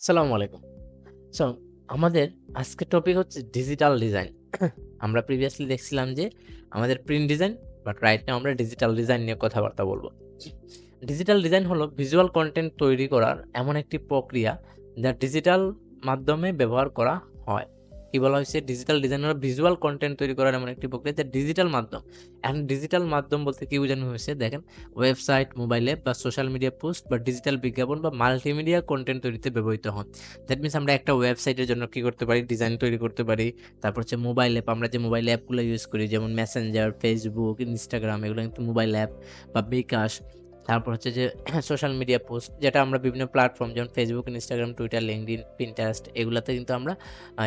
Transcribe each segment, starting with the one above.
আসসালামু আলাইকুম। সো আমাদের আজকের টপিক হচ্ছে ডিজিটাল ডিজাইন। আমরা প্রিভিয়াসলি দেখছিলাম যে আমাদের print design, but right now আমরা ডিজিটাল ডিজাইন নিয়ে কথাবার্তা বলব। ডিজিটাল ডিজাইন হলো ভিজুয়াল কনটেন্ট তৈরি করার এমন একটি প্রক্রিয়া যা ডিজিটাল মাধ্যমে ব্যবহার করা হয়। কি বলা হয়েছে? ডিজিটাল ডিজাইন হলো ভিজুয়াল কনটেন্ট তৈরি করার এমন একটি প্রক্রিয়া যা ডিজিটাল মাধ্যম। এখন ডিজিটাল মাধ্যম বলতে কি বোঝানো হয়েছে? দেখেন, ওয়েবসাইট, মোবাইল অ্যাপ বা সোশ্যাল মিডিয়া পোস্ট বা ডিজিটাল বিজ্ঞাপন বা মাল্টিমিডিয়া কনটেন্ট তৈরিতে ব্যবহৃত হয়। দ্যাট মিনস আমরা একটা ওয়েবসাইটের জন্য কি করতে পারি? ডিজাইন তৈরি করতে পারি। তারপর হচ্ছে মোবাইল অ্যাপ, আমরা যে মোবাইল অ্যাপগুলো ইউজ করি যেমন মেসেঞ্জার, ফেসবুক, ইনস্টাগ্রাম, এগুলো কিন্তু মোবাইল অ্যাপ বা বিকাশ। তারপর হচ্ছে যে সোশ্যাল মিডিয়া পোস্ট, যেটা আমরা বিভিন্ন প্ল্যাটফর্ম যেমন Facebook, Instagram, Twitter, LinkedIn, Pinterest, এগুলাতে কিন্তু আমরা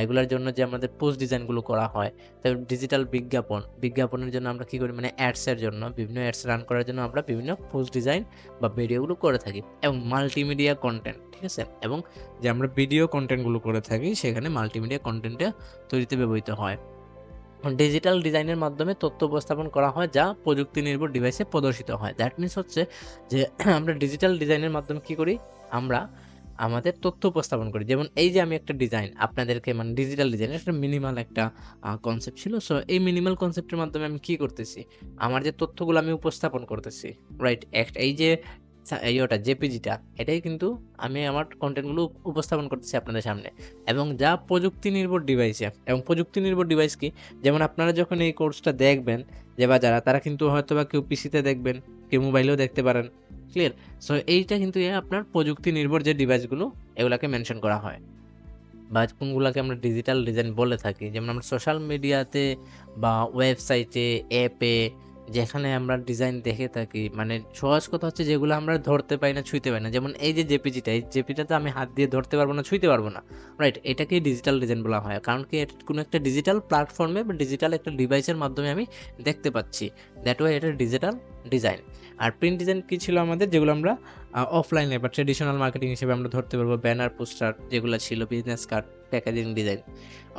এগুলার জন্য যে আমাদের পোস্ট ডিজাইনগুলো করা হয়। তারপর ডিজিটাল বিজ্ঞাপন, বিজ্ঞাপনের জন্য আমরা কি করি? মানে অ্যাডসের জন্য, বিভিন্ন অ্যাডস রান করার জন্য আমরা বিভিন্ন পোস্ট ডিজাইন বা ভিডিওগুলো করে থাকি। এবং মাল্টিমিডিয়া কনটেন্ট, ঠিক আছে? এবং যে আমরা ভিডিও কনটেন্টগুলো করে থাকি সেখানে মাল্টিমিডিয়া কনটেন্টে তৈরিতে ব্যবহৃত হয়। ডিজিটাল ডিজাইনের মাধ্যমে তথ্য উপস্থাপন করা হয় যা প্রযুক্তি নির্ভর ডিভাইসে প্রদর্শিত হয়। দ্যাট মিনস হচ্ছে যে আমরা ডিজিটাল ডিজাইনের মাধ্যমে কি করি? আমরা আমাদের তথ্য উপস্থাপন করি। যেমন এই যে আমি একটা ডিজাইন আপনাদেরকে, মানে ডিজিটাল ডিজাইনের একটা মিনিমাল একটা কনসেপ্ট ছিল। সো এই মিনিমাল কনসেপ্টের মাধ্যমে আমি কি করতেছি? আমার যে তথ্যগুলো আমি উপস্থাপন করতেছি, রাইট? এই যে জেপিজিটা, এটাই কিন্তু আমি আমার কনটেন্টগুলো উপস্থাপন করতেছি আপনাদের সামনে। এবং যা প্রযুক্তি নির্ভর ডিভাইসে, এবং প্রযুক্তি নির্ভর ডিভাইস কি? যেমন আপনারা যখন এই কোর্সটা দেখবেন, যে বা যারা, তারা কিন্তু হয়তোবা কেউ পিসিতে দেখবেন, কেউ মোবাইলেও দেখতে পারেন। ক্লিয়ার? সো এইটা কিন্তু আপনার প্রযুক্তি নির্ভর যে ডিভাইসগুলো, এগুলাকে মেনশন করা হয়। বা কোনগুলাকে আমরা ডিজিটাল ডিজাইন বলে থাকি। যেমন আমরা সোশ্যাল মিডিয়াতে বা ওয়েবসাইটে, অ্যাপে, যেখানে আমরা ডিজাইন দেখে থাকি, মানে সহজ কথা হচ্ছে যেগুলো আমরা ধরতে পারি না, ছুঁইতে পারি না। যেমন এই যে জেপিজিটা, এই জেপিটা তো আমি হাত দিয়ে ধরতে পারবো না, ছুঁইতে পারবো না। রাইট? এটাকেই ডিজিটাল ডিজাইন বলা হয়। কারণ কি, এটা কোনো একটা ডিজিটাল প্ল্যাটফর্মে বা ডিজিটাল একটা ডিভাইসের মাধ্যমে আমি দেখতে পাচ্ছি। দ্যাট ওয়ে এটা ডিজিটাল ডিজাইন। আর প্রিন্ট ডিজাইন কি ছিল আমাদের? যেগুলো আমরা অফলাইনে বা ট্র্যাডিশনাল মার্কেটিং হিসেবে আমরা ধরতে পারবো ব্যানার, পোস্টার যেগুলো ছিল, বিজনেস কার্ড, প্যাকেজিং ডিজাইন।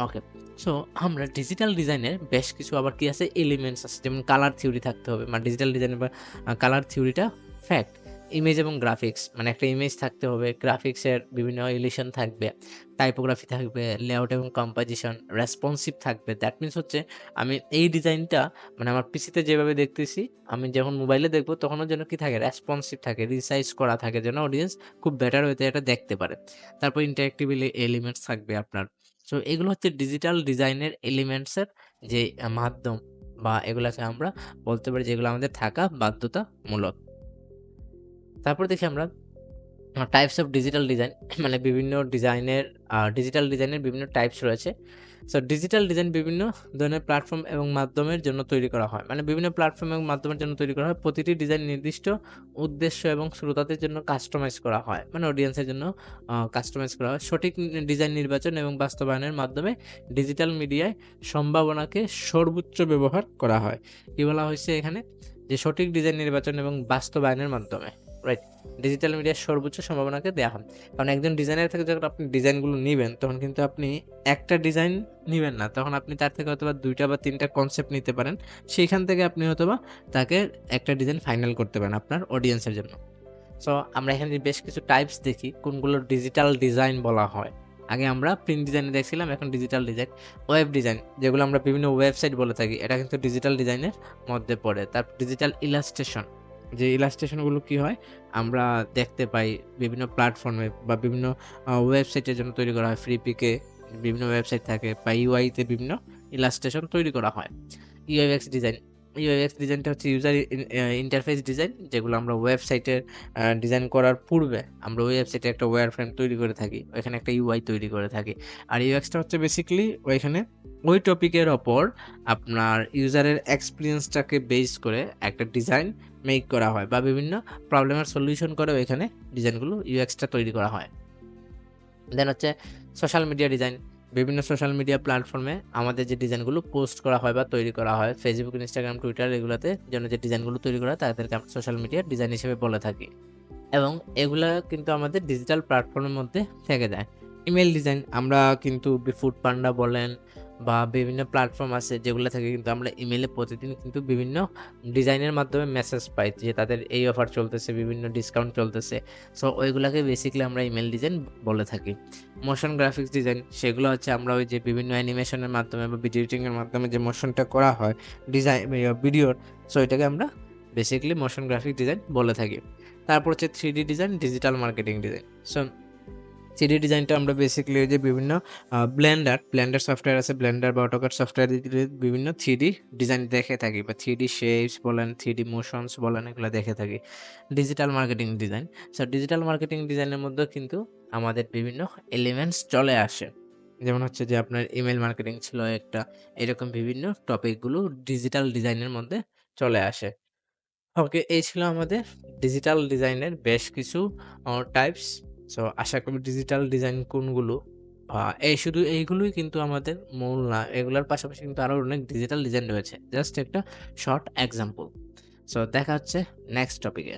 ওকে। সো আমরা ডিজিটাল ডিজাইনের বেশ কিছু আবার কি আছে? এলিমেন্টস আছে। যেমন কালার থিওরি থাকতে হবে, মানে ডিজিটাল ডিজাইনের বা কালার থিওরিটা ফ্যাক্ট। ইমেজ এবং গ্রাফিক্স, মানে একটা ইমেজ থাকতে হবে, গ্রাফিক্সের বিভিন্ন এলিশন থাকবে, টাইপোগ্রাফি থাকবে, লেআউট এবং কম্পোজিশন, রেসপন্সিভ থাকবে। দ্যাট মিনস হচ্ছে আমি এই ডিজাইনটা, মানে আমার পিসিতে যেভাবে দেখতেছি, আমি যখন মোবাইলে দেখবো তখনও যেন কি থাকে? রেসপন্সিভ থাকে, রিসাইজ করা থাকে, যেন অডিয়েন্স খুব বেটার ওয়েতে এটা দেখতে পারে। তারপর ইন্টারেক্টিভ এলিমেন্টস থাকবে আপনার। সো এগুলো হচ্ছে ডিজিটাল ডিজাইনের এলিমেন্টসের যে মাধ্যম, বা এগুলাকে আমরা বলতে পারি যেগুলো আমাদের থাকা বাধ্যতামূলক। তারপর দেখি আমরা টাইপস অফ ডিজিটাল ডিজাইন। মানে বিভিন্ন ডিজাইনের ডিজিটাল ডিজাইনের বিভিন্ন টাইপস রয়েছে। সো ডিজিটাল ডিজাইন বিভিন্ন ধরনের প্ল্যাটফর্ম এবং মাধ্যমের জন্য তৈরি করা হয়। মানে বিভিন্ন প্ল্যাটফর্ম এবং মাধ্যমের জন্য তৈরি করা হয়। প্রতিটি ডিজাইন নির্দিষ্ট উদ্দেশ্য এবং শ্রোতাদের জন্য কাস্টমাইজ করা হয়। মানে অডিয়েন্সের জন্য কাস্টমাইজ করা হয়। সঠিক ডিজাইন নির্বাচন এবং বাস্তবায়নের মাধ্যমে ডিজিটাল মিডিয়ায় সম্ভাবনাকে সর্বোচ্চ ব্যবহার করা হয়। কি বলা হয়েছে এখানে? যে সঠিক ডিজাইন নির্বাচন এবং বাস্তবায়নের মাধ্যমে, রাইট? ডিজিটাল মিডিয়ার সর্বোচ্চ সম্ভাবনাকে দেয়া হয়। কারণ একজন ডিজাইনার থেকে যখন আপনি ডিজাইনগুলো নিবেন, তখন কিন্তু আপনি একটা ডিজাইন নিবেন না। তখন আপনি তার থেকে হয়তোবা ২ টা বা ৩ টা কনসেপ্ট নিতে পারেন। সেইখান থেকে আপনি হয়তোবা তাকে একটা ডিজাইন ফাইনাল করতে পারেন আপনার অডিয়েন্সের জন্য। সো আমরা এখানে বেশ কিছু টাইপস দেখি, কোনগুলো ডিজিটাল ডিজাইন বলা হয়। আগে আমরা প্রিন্ট ডিজাইনে দেখছিলাম, এখন ডিজিটাল ডিজাইন। ওয়েব ডিজাইন, যেগুলো আমরা বিভিন্ন ওয়েবসাইট বলে থাকি, এটা কিন্তু ডিজিটাল ডিজাইনের মধ্যে পড়ে। তারপর ডিজিটাল ইলাস্ট্রেশন, যে ইলাস্ট্রেশনগুলো কি হয়? আমরা দেখতে পাই বিভিন্ন প্ল্যাটফর্মে বা বিভিন্ন ওয়েবসাইটের জন্য তৈরি করা হয়। ফ্রিপিকে বিভিন্ন ওয়েবসাইট থাকে, বা ইউআইতে বিভিন্ন ইলাস্ট্রেশন তৈরি করা হয়। ইউএক্স ডিজাইন, ইউএক্স ডিজাইনটা হচ্ছে ইউজার ইন্টারফেস ডিজাইন, যেগুলো আমরা ওয়েবসাইটের ডিজাইন করার পূর্বে আমরা ওয়েবসাইটে একটা ওয়্যারফ্রেম তৈরি করে থাকি, ওইখানে একটা ইউআই তৈরি করে থাকি। আর ইউএক্সটা হচ্ছে বেসিক্যালি ওইখানে ওই টপিকের ওপর আপনার ইউজারের এক্সপেরিয়েন্সটাকে বেস করে একটা ডিজাইন মেক করা হয়, বা বিভিন্ন প্রবলেমের সলিউশন করে ওইখানে ডিজাইনগুলো, ইউএক্সটা তৈরি করা হয়। দেন হচ্ছে সোশ্যাল মিডিয়া ডিজাইন। বিভিন্ন সোশ্যাল মিডিয়া প্ল্যাটফর্মে আমাদের যে ডিজাইনগুলো পোস্ট করা হয় বা তৈরি করা হয়, ফেসবুক, ইনস্টাগ্রাম, টুইটার, এগুলাতে জন্য যে ডিজাইনগুলো তৈরি করা হয়, তাদেরকে আমরা সোশ্যাল মিডিয়া ডিজাইন হিসেবে বলে থাকি। এবং এগুলা কিন্তু আমাদের ডিজিটাল প্ল্যাটফর্মের মধ্যে থেকে যায়। ইমেইল ডিজাইন, আমরা কিন্তু ফুড পান্ডা বলেন বা বিভিন্ন প্ল্যাটফর্ম আছে যেগুলো থেকে কিন্তু আমরা ইমেইলে প্রতিদিন কিন্তু বিভিন্ন ডিজাইনের মাধ্যমে মেসেজ পাই যে তাদের এই অফার চলতেছে, বিভিন্ন ডিসকাউন্ট চলতেছে। সো ওইগুলাকে বেসিক্যালি আমরা ইমেইল ডিজাইন বলে থাকি। মোশন গ্রাফিক্স ডিজাইন সেগুলো হচ্ছে আমরা ওই যে বিভিন্ন অ্যানিমেশনের মাধ্যমে বা ভিডিও এডিটিংয়ের মাধ্যমে যে মোশনটা করা হয় ডিজাইন ভিডিওর, সো এটাকে আমরা বেসিক্যালি মোশন গ্রাফিক ডিজাইন বলে থাকি। তারপর হচ্ছে 3D design, digital marketing design. So 3D ডিজাইনটা আমরা বেসিক্যালি ওই যে বিভিন্ন ব্লেন্ডার সফটওয়্যার আছে, ব্লেন্ডার বা অটোক্যাড সফটওয়্যার দিয়ে বিভিন্ন 3D ডিজাইন দেখে থাকি বা 3D শেপস বলেন, 3D মোশনস বলেন, এগুলো দেখে থাকি। Digital marketing design. So digital marketing ডিজাইনের মধ্যেও কিন্তু আমাদের বিভিন্ন এলিমেন্টস চলে আসে। যেমন হচ্ছে যে আপনার ইমেইল মার্কেটিং ছিল একটা, এরকম বিভিন্ন টপিকগুলো ডিজিটাল ডিজাইনের মধ্যে চলে আসে। ওকে, এই ছিল আমাদের ডিজিটাল ডিজাইনের বেশ কিছু টাইপস। সো আশা করি ডিজিটাল ডিজাইন কোনগুলো এই শুধু এইগুলোই কিন্তু আমাদের মূল না। এগুলোর পাশাপাশি কিন্তু আরো অনেক ডিজিটাল ডিজাইন রয়েছে। জাস্ট একটা শর্ট এক্সাম্পল। সো দেখা হচ্ছে নেক্সট টপিকে।